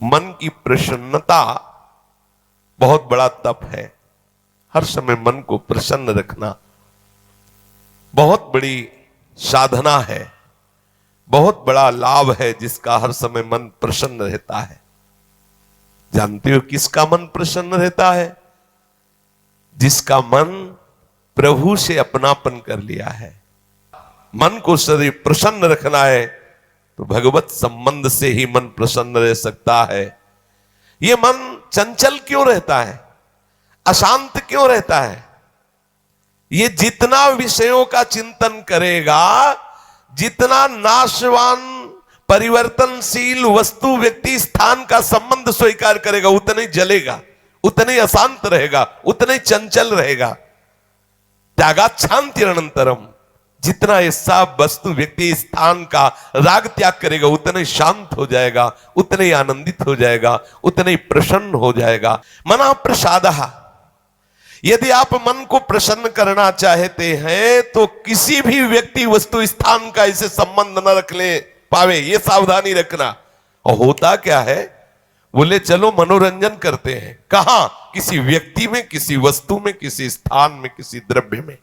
मन की प्रसन्नता बहुत बड़ा तप है। हर समय मन को प्रसन्न रखना बहुत बड़ी साधना है, बहुत बड़ा लाभ है, जिसका हर समय मन प्रसन्न रहता है। जानते हो किसका मन प्रसन्न रहता है? जिसका मन प्रभु से अपनापन कर लिया है। मन को सदैव प्रसन्न रखना है तो भगवत संबंध से ही मन प्रसन्न रह सकता है। ये मन चंचल क्यों रहता है, अशांत क्यों रहता है? ये जितना विषयों का चिंतन करेगा, जितना नाशवान परिवर्तनशील वस्तु व्यक्ति स्थान का संबंध स्वीकार करेगा, उतना ही जलेगा, उतना ही अशांत रहेगा, उतना ही चंचल रहेगा। त्यागात शांति अनंतरम, जितना ऐसा वस्तु व्यक्ति स्थान का राग त्याग करेगा, उतना ही शांत हो जाएगा, उतना ही आनंदित हो जाएगा, उतना ही प्रसन्न हो जाएगा। मना प्रसादः, यदि आप मन को प्रसन्न करना चाहते हैं तो किसी भी व्यक्ति वस्तु स्थान का इसे संबंध न रख ले पावे, ये सावधानी रखना। और होता क्या है, बोले चलो मनोरंजन करते हैं, कहां? किसी व्यक्ति में, किसी वस्तु में, किसी स्थान में, किसी द्रव्य में।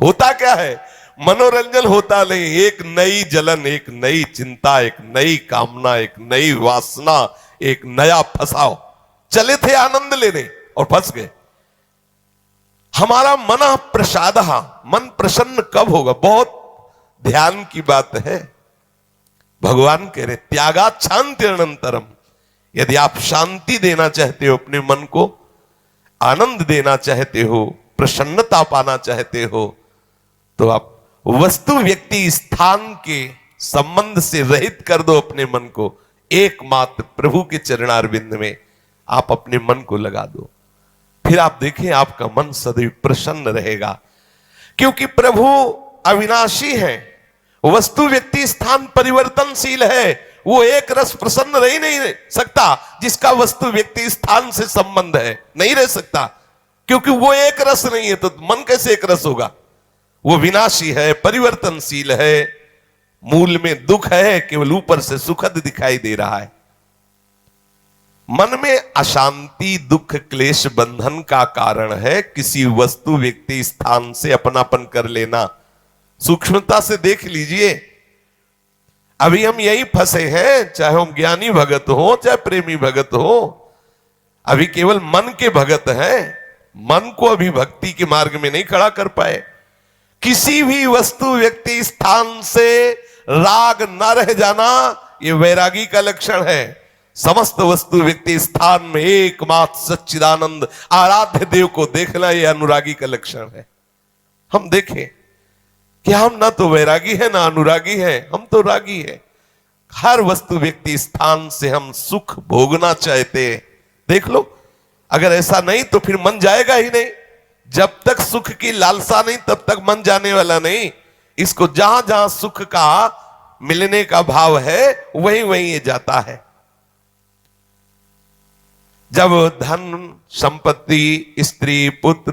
होता क्या है, मनोरंजन होता नहीं, एक नई जलन, एक नई चिंता, एक नई कामना, एक नई वासना, एक नया फसाव। चले थे आनंद लेने और फंस गए। हमारा मन प्रसाद, मन प्रसन्न कब होगा? बहुत ध्यान की बात है। भगवान कह रहे त्यागात शांति अनंतरम, यदि आप शांति देना चाहते हो अपने मन को, आनंद देना चाहते हो, प्रसन्नता पाना चाहते हो, तो आप वस्तु व्यक्ति स्थान के संबंध से रहित कर दो अपने मन को। एकमात्र प्रभु के चरणारविंद में आप अपने मन को लगा दो, फिर आप देखें आपका मन सदैव प्रसन्न रहेगा। क्योंकि प्रभु अविनाशी है, वस्तु व्यक्ति स्थान परिवर्तनशील है। वो एक रस प्रसन्न रह ही नहीं सकता जिसका वस्तु व्यक्ति स्थान से संबंध है, नहीं रह सकता, क्योंकि वो एक रस नहीं है तो मन कैसे एक रस होगा? वो विनाशी है, परिवर्तनशील है, मूल में दुख है, केवल ऊपर से सुखद दिखाई दे रहा है। मन में अशांति, दुख, क्लेश, बंधन का कारण है किसी वस्तु व्यक्ति स्थान से अपनापन कर लेना। सूक्ष्मता से देख लीजिए, अभी हम यही फंसे हैं, चाहे हम ज्ञानी भगत हो चाहे प्रेमी भगत हो, अभी केवल मन के भगत हैं, मन को अभी भक्ति के मार्ग में नहीं खड़ा कर पाए। किसी भी वस्तु व्यक्ति स्थान से राग न रह जाना, यह वैरागी का लक्षण है। समस्त वस्तु व्यक्ति स्थान में एकमात्र सच्चिदानंद आराध्य देव को देखना, यह अनुरागी का लक्षण है। हम देखें कि हम ना तो वैरागी है ना अनुरागी है, हम तो रागी है। हर वस्तु व्यक्ति स्थान से हम सुख भोगना चाहते हैं। देख लो, अगर ऐसा नहीं तो फिर मन जाएगा ही नहीं। जब तक सुख की लालसा नहीं तब तक मन जाने वाला नहीं। इसको जहां जहां सुख का मिलने का भाव है वहीं वहीं ये जाता है। जब धन संपत्ति, स्त्री, पुत्र,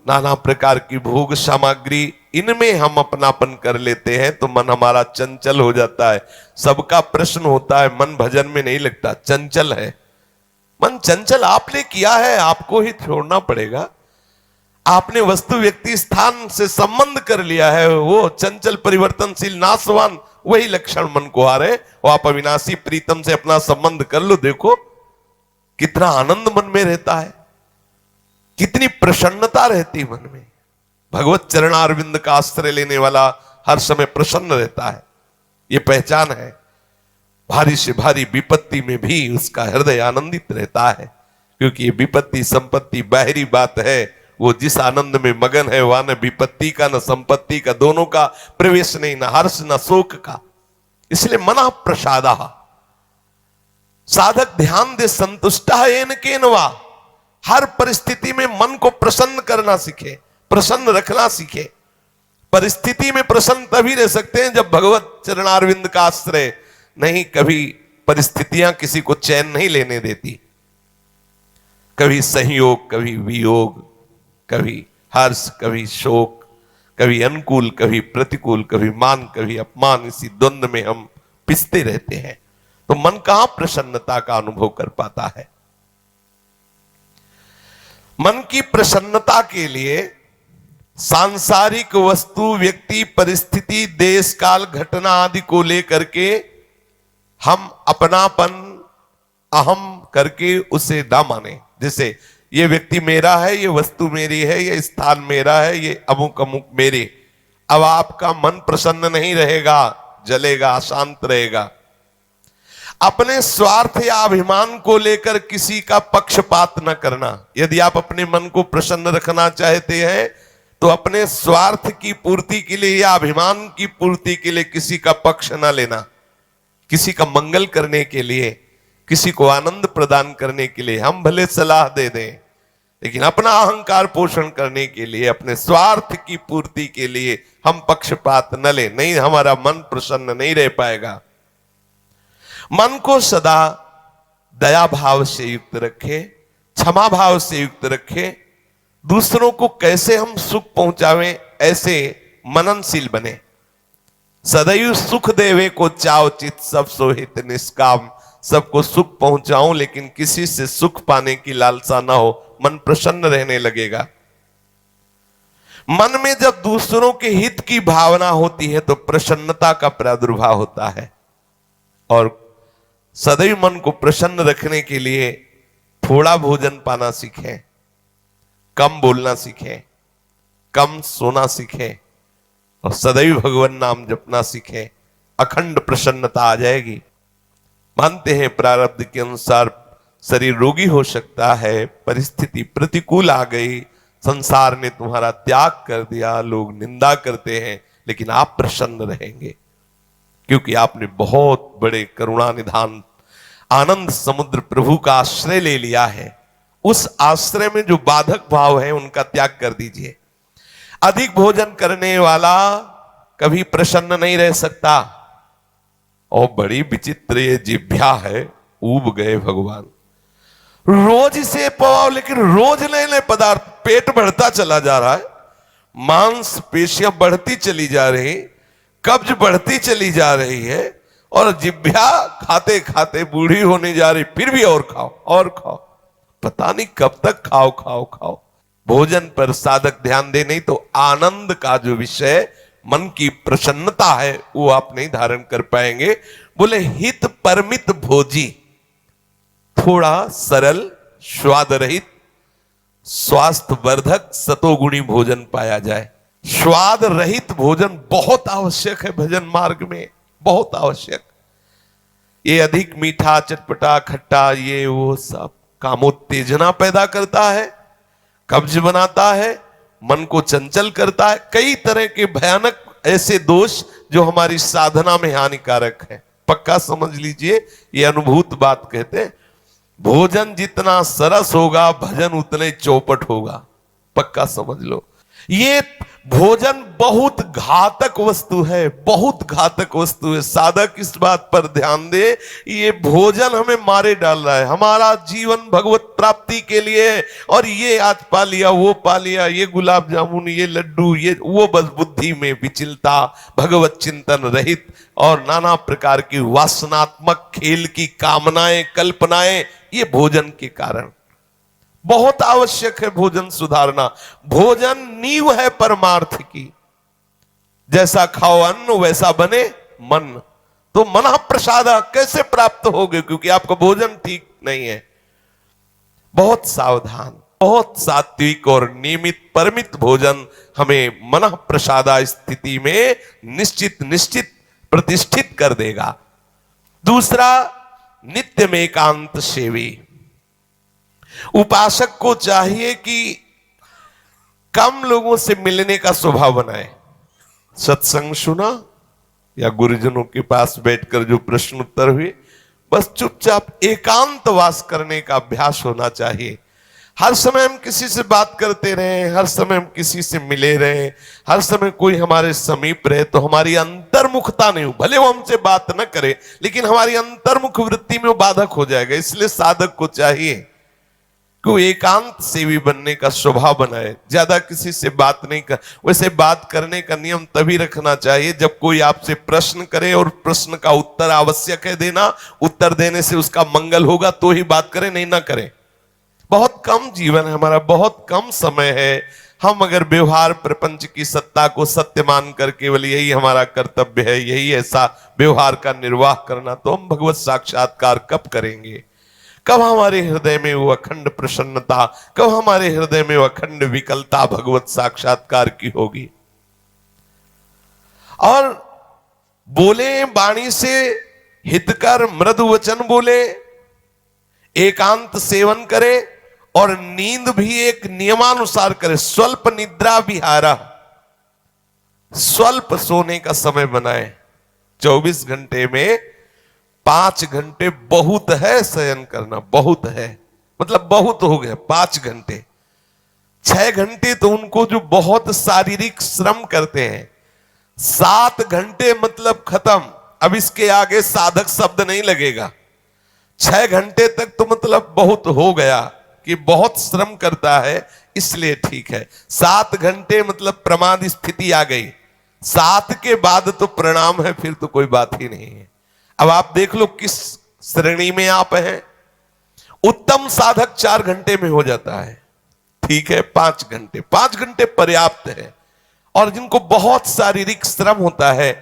नाना प्रकार की भोग सामग्री, इनमें हम अपनापन कर लेते हैं तो मन हमारा चंचल हो जाता है। सबका प्रश्न होता है, मन भजन में नहीं लगता, चंचल है। मन चंचल आपने किया है, आपको ही छोड़ना पड़ेगा। आपने वस्तु व्यक्ति स्थान से संबंध कर लिया है, वो चंचल परिवर्तनशील नाशवान वही लक्षण मन को आ रहे। वो आप अविनाशी प्रीतम से अपना संबंध कर लो, देखो कितना आनंद मन में रहता है, कितनी प्रसन्नता रहती मन में। भगवत चरणारविंद का आश्रय लेने वाला हर समय प्रसन्न रहता है, ये पहचान है। भारी से भारी विपत्ति में भी उसका हृदय आनंदित रहता है, क्योंकि ये विपत्ति संपत्ति बाहरी बात है। वो जिस आनंद में मगन है वहां न विपत्ति का न संपत्ति का, दोनों का प्रवेश नहीं, न हर्ष न शोक का। इसलिए मना प्रसादा, साधक ध्यान दे संतुष्टा येन केनवा, हर परिस्थिति में मन को प्रसन्न करना सीखे, प्रसन्न रखना सीखे। परिस्थिति में प्रसन्न तभी रह सकते हैं जब भगवत चरणारविंद का आश्रय नहीं। कभी परिस्थितियां किसी को चैन नहीं लेने देती, कभी संयोग, कभी वियोग, कभी हर्ष, कभी शोक, कभी अनुकूल, कभी प्रतिकूल, कभी मान, कभी अपमान, इसी द्वंद्व में हम पिसते रहते हैं। तो मन कहां प्रसन्नता का अनुभव कर पाता है। मन की प्रसन्नता के लिए सांसारिक वस्तु, व्यक्ति, परिस्थिति, देश काल, घटना आदि को लेकर के हम अपनापन, अहम करके उसे ना माने। जैसे ये व्यक्ति मेरा है, ये वस्तु मेरी है, ये स्थान मेरा है, ये अमुक अमुक मेरे। अब आपका मन प्रसन्न नहीं रहेगा, जलेगा, अशांत रहेगा। अपने स्वार्थ या अभिमान को लेकर किसी का पक्षपात न करना। यदि आप अपने मन को प्रसन्न रखना चाहते हैं तो अपने स्वार्थ की पूर्ति के लिए या अभिमान की पूर्ति के लिए किसी का पक्ष न लेना। किसी का मंगल करने के लिए, किसी को आनंद प्रदान करने के लिए हम भले सलाह दे दें, लेकिन अपना अहंकार पोषण करने के लिए, अपने स्वार्थ की पूर्ति के लिए हम पक्षपात न लें। नहीं, हमारा मन प्रसन्न नहीं रह पाएगा। मन को सदा दया भाव से युक्त रखे, क्षमा भाव से युक्त रखे। दूसरों को कैसे हम सुख पहुंचावें, ऐसे मननशील बने। सदैव सुख देवे को चाव चित, सब सोहित निष्काम। सबको सुख पहुंचाऊं लेकिन किसी से सुख पाने की लालसा ना हो, मन प्रसन्न रहने लगेगा। मन में जब दूसरों के हित की भावना होती है तो प्रसन्नता का प्रादुर्भाव होता है। और सदैव मन को प्रसन्न रखने के लिए थोड़ा भोजन पाना सीखें, कम बोलना सीखें, कम सोना सीखें और सदैव भगवान नाम जपना सीखें। अखंड प्रसन्नता आ जाएगी। मानते हैं प्रारब्ध के अनुसार शरीर रोगी हो सकता है, परिस्थिति प्रतिकूल आ गई, संसार ने तुम्हारा त्याग कर दिया, लोग निंदा करते हैं, लेकिन आप प्रसन्न रहेंगे क्योंकि आपने बहुत बड़े करुणा निधान आनंद समुद्र प्रभु का आश्रय ले लिया है। उस आश्रय में जो बाधक भाव है उनका त्याग कर दीजिए। अधिक भोजन करने वाला कभी प्रसन्न नहीं रह सकता। और बड़ी विचित्र ये जिह्वा है, ऊब गए भगवान। रोज इसे पवाओ, लेकिन रोज नए नए पदार्थ, पेट बढ़ता चला जा रहा है, मांस पेशियां बढ़ती चली जा रही, कब्ज बढ़ती चली जा रही है और जिह्वा खाते खाते बूढ़ी होने जा रही, फिर भी और खाओ और खाओ। पता नहीं कब तक खाओ खाओ खाओ। भोजन पर साधक ध्यान दे, नहीं तो आनंद का जो विषय मन की प्रसन्नता है वो आप नहीं धारण कर पाएंगे। बोले हित परमित भोजी, थोड़ा सरल, स्वाद रहित, स्वास्थ्य वर्धक, सतोगुणी भोजन पाया जाए। स्वाद रहित भोजन बहुत आवश्यक है भजन मार्ग में, बहुत आवश्यक। ये अधिक मीठा, चटपटा, खट्टा, ये वो सब कामोत्तेजना पैदा करता है, कब्ज बनाता है, मन को चंचल करता है। कई तरह के भयानक ऐसे दोष जो हमारी साधना में हानिकारक है। पक्का समझ लीजिए, ये अनुभूत बात कहते हैं। भोजन जितना सरस होगा, भजन उतने चौपट होगा। पक्का समझ लो। ये भोजन बहुत घातक वस्तु है, बहुत घातक वस्तु है। साधक इस बात पर ध्यान दे, ये भोजन हमें मारे डाल रहा है। हमारा जीवन भगवत प्राप्ति के लिए है और ये आज पा लिया, वो पा लिया, ये गुलाब जामुन, ये लड्डू, ये वो, बस बुद्धि में विचलता, भगवत चिंतन रहित और नाना प्रकार की वासनात्मक खेल की कामनाएं, कल्पनाएं, ये भोजन के कारण। बहुत आवश्यक है भोजन सुधारना। भोजन नींव है परमार्थ की। जैसा खाओ अन्न वैसा बने मन। तो मनः प्रसाद कैसे प्राप्त होगे, क्योंकि आपका भोजन ठीक नहीं है। बहुत सावधान, बहुत सात्विक और नियमित परमित भोजन हमें मनः प्रसादा स्थिति में निश्चित प्रतिष्ठित कर देगा। दूसरा, नित्य में एकांत सेवी। उपासक को चाहिए कि कम लोगों से मिलने का स्वभाव बनाए। सत्संग सुना या गुरुजनों के पास बैठकर जो प्रश्न उत्तर हुए, बस चुपचाप एकांत वास करने का अभ्यास होना चाहिए। हर समय हम किसी से बात करते रहे, हर समय हम किसी से मिले रहे, हर समय कोई हमारे समीप रहे, तो हमारी अंतर्मुखता नहीं हो। भले वो हमसे बात न करे, लेकिन हमारी अंतर्मुख वृत्ति में वो बाधक हो जाएगा। इसलिए साधक को चाहिए कि एकांत सेवी बनने का स्वभाव बनाए, ज्यादा किसी से बात नहीं कर। वैसे बात करने का नियम तभी रखना चाहिए जब कोई आपसे प्रश्न करे और प्रश्न का उत्तर आवश्यक है देना, उत्तर देने से उसका मंगल होगा तो ही बात करें, नहीं ना करें। बहुत कम जीवन है हमारा, बहुत कम समय है। हम अगर व्यवहार प्रपंच की सत्ता को सत्य मान कर केवल यही हमारा कर्तव्य है, यही ऐसा व्यवहार का निर्वाह करना, तो हम भगवत साक्षात्कार कब करेंगे? कब हमारे हृदय में वो अखंड प्रसन्नता, कब हमारे हृदय में वो अखंड विकलता भगवत साक्षात्कार की होगी? और बोले वाणी से हितकर मृदु वचन बोले, एकांत सेवन करे और नींद भी एक नियमानुसार करे। स्वल्प निद्रा विहारा, स्वल्प सोने का समय बनाए। 24 घंटे में 5 घंटे बहुत है शयन करना, बहुत है, मतलब बहुत हो गया 5 घंटे। 6 घंटे तो उनको जो बहुत शारीरिक श्रम करते हैं, 7 घंटे मतलब खत्म। अब इसके आगे साधक शब्द नहीं लगेगा। 6 घंटे तक तो मतलब बहुत हो गया कि बहुत श्रम करता है, इसलिए ठीक है। 7 घंटे मतलब प्रमाद स्थिति आ गई, 7 के बाद तो प्रणाम है, फिर तो कोई बात ही नहीं है। अब आप देख लो किस श्रेणी में आप हैं। उत्तम साधक 4 घंटे में हो जाता है, ठीक है। 5 घंटे, 5 घंटे पर्याप्त है। और जिनको बहुत शारीरिक श्रम होता है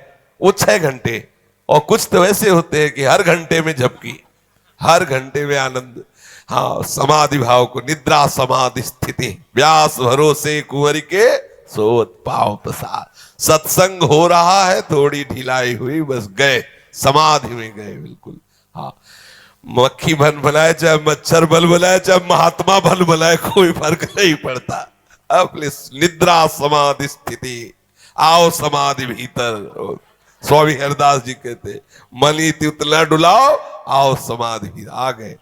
वो 6 घंटे, और कुछ तो ऐसे होते हैं कि हर घंटे में झपकी, हर घंटे में आनंद। हाँ, समाधि भाव को, निद्रा समाधि स्थिति, व्यास भरोसे कुंवर के सोत पाव प्रसाद। सत्संग हो रहा है, थोड़ी ढिलाई हुई, बस गए, समाधि में गए बिल्कुल। हाँ, मक्खी बन बनाए चाहे मच्छर बल बनाए चाहे महात्मा बल बनाए, कोई फर्क नहीं पड़ता। अपने निद्रा समाधि स्थिति, आओ समाधि भीतर। स्वामी हरदास जी कहते, मनी उतना डुलाओ, आओ समाधि आ गए।